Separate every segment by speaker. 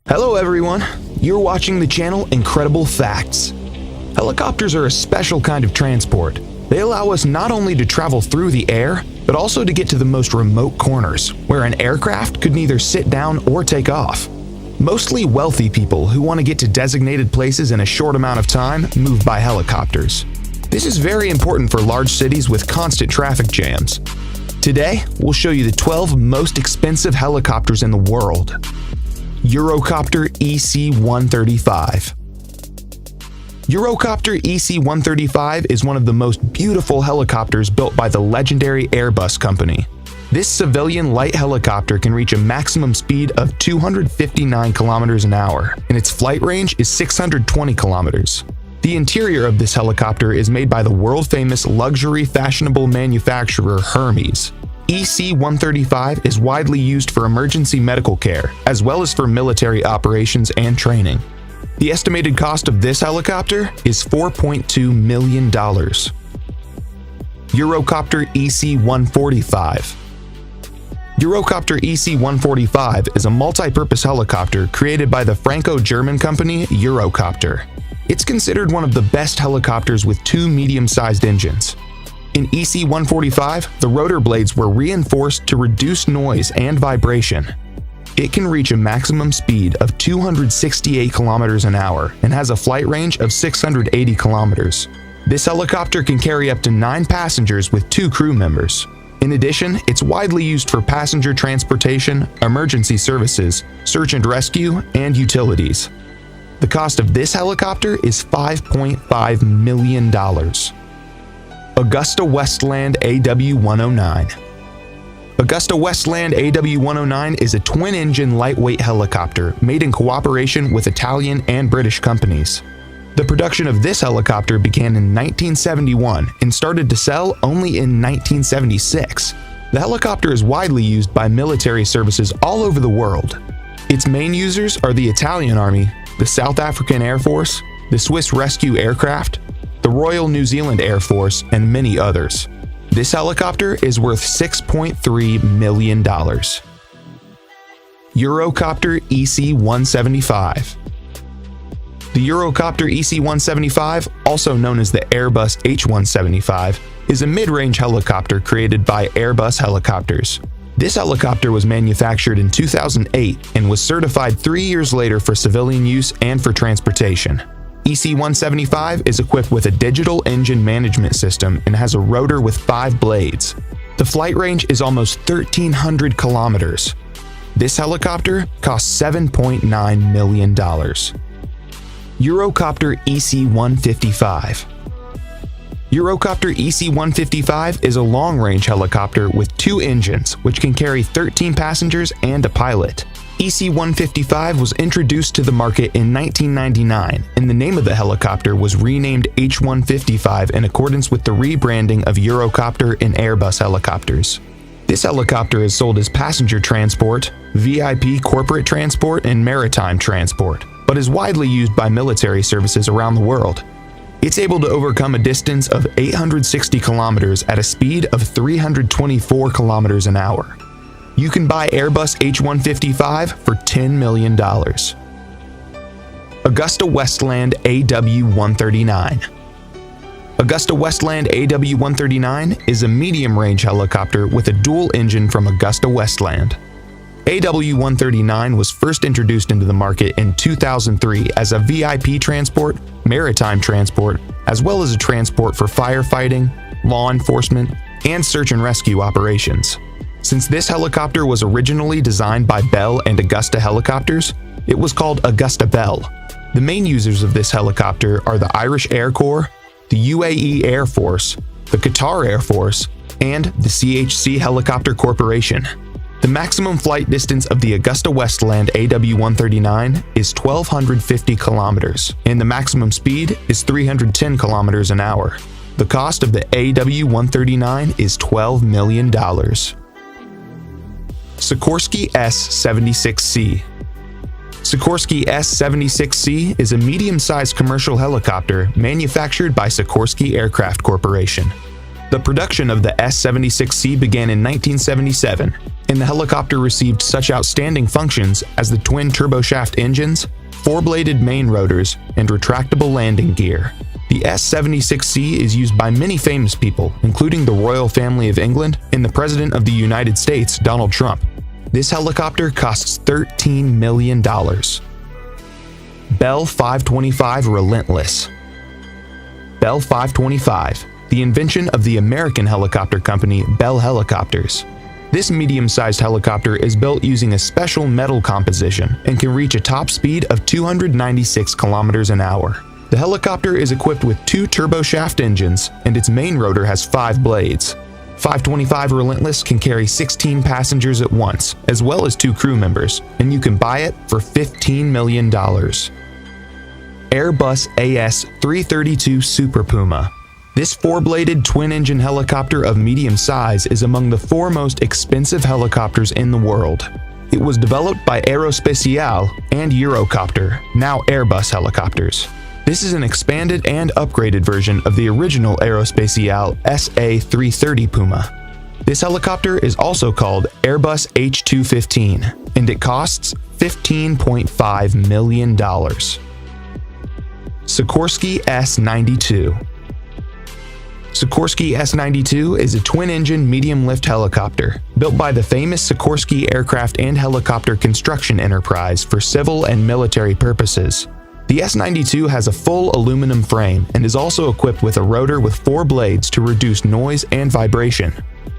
Speaker 1: Hello everyone, you're watching the channel Incredible Facts. Helicopters are a special kind of transport. They allow us not only to travel through the air, but also to get to the most remote corners, where an aircraft could neither sit down or take off. Mostly wealthy people who want to get to designated places in a short amount of time move by helicopters. This is very important for large cities with constant traffic jams. Today, we'll show you the 12 most expensive helicopters in the world. Eurocopter EC-135. Eurocopter EC-135 is one of the most beautiful helicopters built by the legendary Airbus company. This civilian light helicopter can reach a maximum speed of 259 kilometers an hour, and its flight range is 620 kilometers. The interior of this helicopter is made by the world-famous luxury fashionable manufacturer Hermes. EC-135 is widely used for emergency medical care, as well as for military operations and training. The estimated cost of this helicopter is $4.2 million. Eurocopter EC-145. Eurocopter EC-145 is a multi-purpose helicopter created by the Franco-German company Eurocopter. It's considered one of the best helicopters with two medium-sized engines. In EC-145, the rotor blades were reinforced to reduce noise and vibration. It can reach a maximum speed of 268 kilometers an hour and has a flight range of 680 kilometers. This helicopter can carry up to 9 passengers with 2 crew members. In addition, it's widely used for passenger transportation, emergency services, search and rescue, and utilities. The cost of this helicopter is $5.5 million. AgustaWestland AW109. AgustaWestland AW109 is a twin-engine lightweight helicopter made in cooperation with Italian and British companies. The production of this helicopter began in 1971 and started to sell only in 1976. The helicopter is widely used by military services all over the world. Its main users are the Italian Army, the South African Air Force, the Swiss Rescue Aircraft, the Royal New Zealand Air Force, and many others. This helicopter is worth $6.3 million. Eurocopter EC-175. The Eurocopter EC-175, also known as the Airbus H-175, is a mid-range helicopter created by Airbus Helicopters. This helicopter was manufactured in 2008 and was certified 3 years later for civilian use and for transportation. EC-175 is equipped with a digital engine management system and has a rotor with 5 blades. The flight range is almost 1,300 kilometers. This helicopter costs $7.9 million. Eurocopter EC-155. Eurocopter EC-155 is a long-range helicopter with 2 engines, which can carry 13 passengers and a pilot. EC-155 was introduced to the market in 1999, and the name of the helicopter was renamed H-155 in accordance with the rebranding of Eurocopter and Airbus helicopters. This helicopter is sold as passenger transport, VIP corporate transport, and maritime transport, but is widely used by military services around the world. It's able to overcome a distance of 860 kilometers at a speed of 324 kilometers an hour. You can buy Airbus H-155 for $10 million. AgustaWestland AW139. AgustaWestland AW139 is a medium-range helicopter with a dual engine from AgustaWestland. AW139 was first introduced into the market in 2003 as a VIP transport, maritime transport, as well as a transport for firefighting, law enforcement, and search and rescue operations. Since this helicopter was originally designed by Bell and Augusta Helicopters, it was called Augusta Bell. The main users of this helicopter are the Irish Air Corps, the UAE Air Force, the Qatar Air Force, and the CHC Helicopter Corporation. The maximum flight distance of the AgustaWestland AW139 is 1,250 kilometers, and the maximum speed is 310 kilometers an hour. The cost of the AW139 is $12 million. Sikorsky S-76C. Sikorsky S-76C is a medium-sized commercial helicopter manufactured by Sikorsky Aircraft Corporation. The production of the S-76C began in 1977, and the helicopter received such outstanding functions as the twin turboshaft engines, four-bladed main rotors, and retractable landing gear. The S-76C is used by many famous people, including the royal family of England and the President of the United States, Donald Trump. This helicopter costs $13 million. Bell 525 Relentless. Bell 525, the invention of the American helicopter company Bell Helicopters. This medium-sized helicopter is built using a special metal composition and can reach a top speed of 296 kilometers an hour. The helicopter is equipped with two turboshaft engines, and its main rotor has 5 blades. 525 Relentless can carry 16 passengers at once, as well as 2 crew members, and you can buy it for $15 million. Airbus AS-332 Super Puma. This 4-bladed twin-engine helicopter of medium size is among the 4 most expensive helicopters in the world. It was developed by Aerospatiale and Eurocopter, now Airbus helicopters. This is an expanded and upgraded version of the original Aerospatiale SA-330 Puma. This helicopter is also called Airbus H215, and it costs $15.5 million. Sikorsky S-92. Sikorsky S-92 is a twin-engine medium-lift helicopter built by the famous Sikorsky Aircraft and Helicopter Construction Enterprise for civil and military purposes. The S-92 has a full aluminum frame and is also equipped with a rotor with 4 blades to reduce noise and vibration.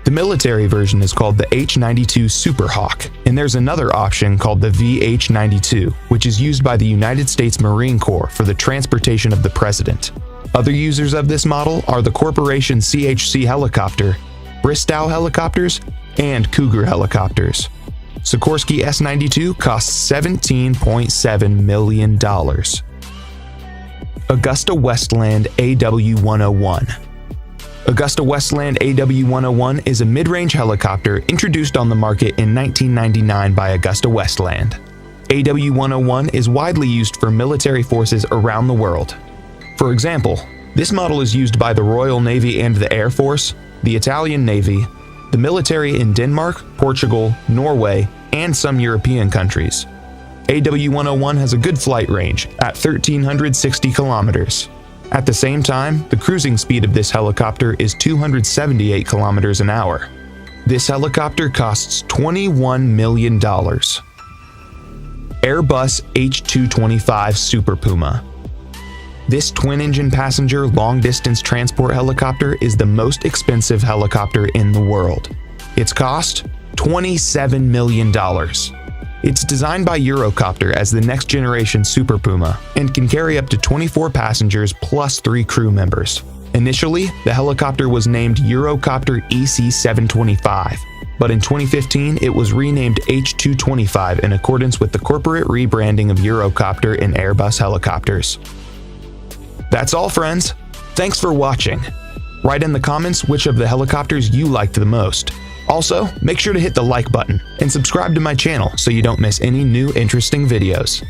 Speaker 1: The military version is called the H-92 Super Hawk, and there's another option called the VH-92, which is used by the United States Marine Corps for the transportation of the president. Other users of this model are the Corporation CHC helicopter, Bristow helicopters, and Cougar helicopters. Sikorsky S-92 costs $17.7 million. Augusta Westland AW101. Augusta Westland AW101 is a mid-range helicopter introduced on the market in 1999 by Augusta Westland. AW101 is widely used for military forces around the world. For example, this model is used by the Royal Navy and the Air Force, the Italian Navy, the military in Denmark, Portugal, Norway, and some European countries. AW101 has a good flight range at 1,360 kilometers. At the same time, the cruising speed of this helicopter is 278 kilometers an hour. This helicopter costs $21 million. Airbus H225 Super Puma. This twin-engine passenger long-distance transport helicopter is the most expensive helicopter in the world. Its cost? $27 million. It's designed by Eurocopter as the next-generation Super Puma and can carry up to 24 passengers plus 3 crew members. Initially, the helicopter was named Eurocopter EC-725, but in 2015 it was renamed H225 in accordance with the corporate rebranding of Eurocopter and Airbus helicopters. That's all, friends. Thanks for watching. Write in the comments which of the helicopters you liked the most. Also, make sure to hit the like button and subscribe to my channel so you don't miss any new interesting videos.